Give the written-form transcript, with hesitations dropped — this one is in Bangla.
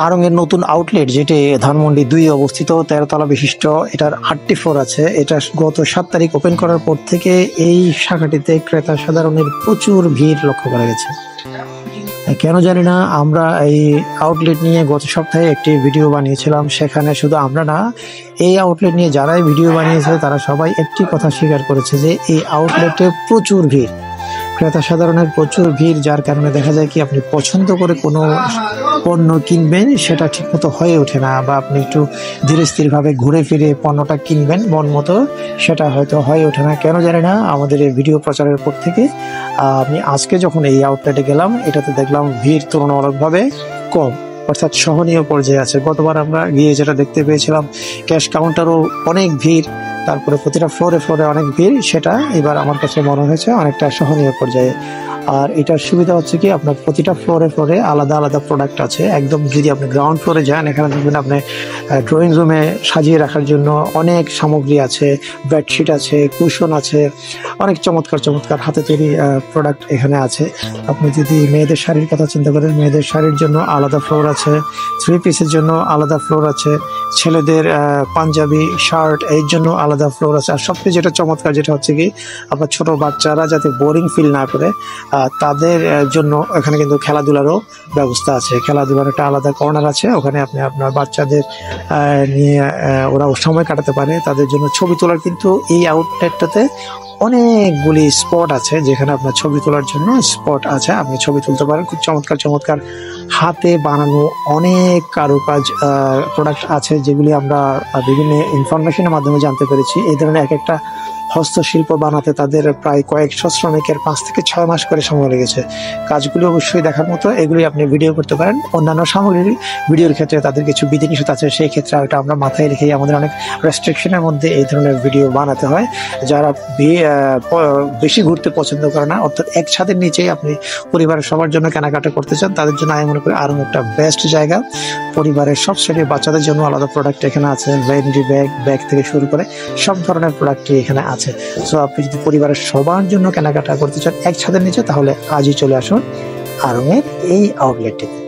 আড়ং এর নতুন আউটলেট যেটি ধানমন্ডি 2 অবস্থিত 13 তলা বিশিষ্ট, এটার 8টি ফ্লোর আছে। এটা গত 7 তারিখ ওপেন করার পর থেকে এই শাখাটিতে ক্রেতা সাধারণের প্রচুর ভিড় লক্ষ্য করা গেছে। কেন জানি না, আমরা এই আউটলেট নিয়ে গত সপ্তাহে একটি ভিডিও বানিয়েছিলাম। সেখানে শুধু আমরা না, এই আউটলেট নিয়ে যারাই ভিডিও বানিয়েছে তারা সবাই একটি কথা স্বীকার করেছে যে এই আউটলেটে প্রচুর ভিড়, ক্রেতা সাধারণের প্রচুর ভিড়, যার কারণে দেখা যায় কি আপনি পছন্দ করে কোনো পণ্য কিনবেন সেটা ঠিকমতো হয়ে ওঠে না, বা আপনি একটু ধীরে স্থিরভাবে ঘুরে ফিরে পণ্যটা কিনবেন মন মতো, সেটা হয়তো হয়ে ওঠে না। কেন জানি না, আমাদের এই ভিডিও প্রচারের পর থেকে আমি আজকে যখন এই আউটলেটে গেলাম, এটাতে দেখলাম ভিড় তুলনামূলকভাবে কম, অর্থাৎ সহনীয় পর্যায়ে আছে। গতবার আমরা গিয়ে যেটা দেখতে পেয়েছিলাম, ক্যাশ কাউন্টারও অনেক ভিড়, তারপরে প্রতিটা ফ্লোরে ফ্লোরে অনেক ভিড়, সেটা এবার আমার কাছে মনে হয়েছে অনেকটা সহনীয় পর্যায়ে। আর এটার সুবিধা হচ্ছে কি, আপনার প্রতিটা ফ্লোরে ফ্লোরে আলাদা আলাদা প্রোডাক্ট আছে। একদম যদি আপনি গ্রাউন্ড ফ্লোরে যান, এখানে দেখবেন আপনি ড্রয়িং রুমে সাজিয়ে রাখার জন্য অনেক সামগ্রী আছে, বেডশিট আছে, কুশন আছে, অনেক চমৎকার চমৎকার হাতে তৈরি প্রোডাক্ট এখানে আছে। আপনি যদি মেয়েদের শাড়ির কথা চিন্তা করেন, মেয়েদের শাড়ির জন্য আলাদা ফ্লোর আছে, 3 পিসের জন্য আলাদা ফ্লোর আছে, ছেলেদের পাঞ্জাবি শার্ট এর জন্য আলাদা ফ্লোর আছে। আর সবচেয়ে যেটা চমৎকার যেটা হচ্ছে কি, আপনার ছোট বাচ্চারা যাতে বোরিং ফিল না করে তাদের জন্য এখানে কিন্তু খেলাধুলারও ব্যবস্থা আছে। খেলাধুলার একটা আলাদা কর্নার আছে, ওখানে আপনি আপনার বাচ্চাদের নিয়ে ওরা সময় কাটাতে পারে। তাদের জন্য ছবি তোলার কিন্তু এই আউটলেটটাতে অনেকগুলি স্পট আছে, যেখানে আপনার ছবি তোলার জন্য স্পট আছে, আপনি ছবি তুলতে পারেন। খুব চমৎকার চমৎকার হাতে বানানো অনেক কারুকাজ প্রোডাক্ট আছে, যেগুলি আমরা বিভিন্ন ইনফরমেশনের মাধ্যমে জানতে পেরেছি। এই ধরনের এক একটা হস্তশিল্প বানাতে তাদের প্রায় কয়েকশো শ্রমিকের 5 থেকে 6 মাস করে সময় লেগেছে। কাজগুলি অবশ্যই দেখার মতো, এগুলি আপনি ভিডিও করতে পারেন। অন্যান্য সামগ্রীর ভিডিওর ক্ষেত্রে তাদের কিছু বিধিনিষেধ আছে, সেই ক্ষেত্রে এটা আমরা মাথায় রেখেই আমাদের অনেক রেস্ট্রিকশনের মধ্যে এই ধরনের ভিডিও বানাতে হয়। যারা বেশি ঘুরতে পছন্দ করে না, অর্থাৎ এক ছাদের নিচেই আপনি পরিবারের সবার জন্য কেনাকাটা করতে চান, তাদের জন্য আমি মনে করি আরও একটা বেস্ট জায়গা। পরিবারের সব শ্রেণীর বাচ্চাদের জন্য আলাদা প্রোডাক্ট এখানে আছে, ভ্যান্ডি ব্যাগ থেকে শুরু করে সব ধরনের প্রোডাক্টই এখানে আছে। সো আপনি যদি পরিবারের সবার জন্য কেনাকাটা করতে চান এক ছাদের নিচে, তাহলে আজই চলে আসুন আড়ং এর এই আউটলেটটিতে।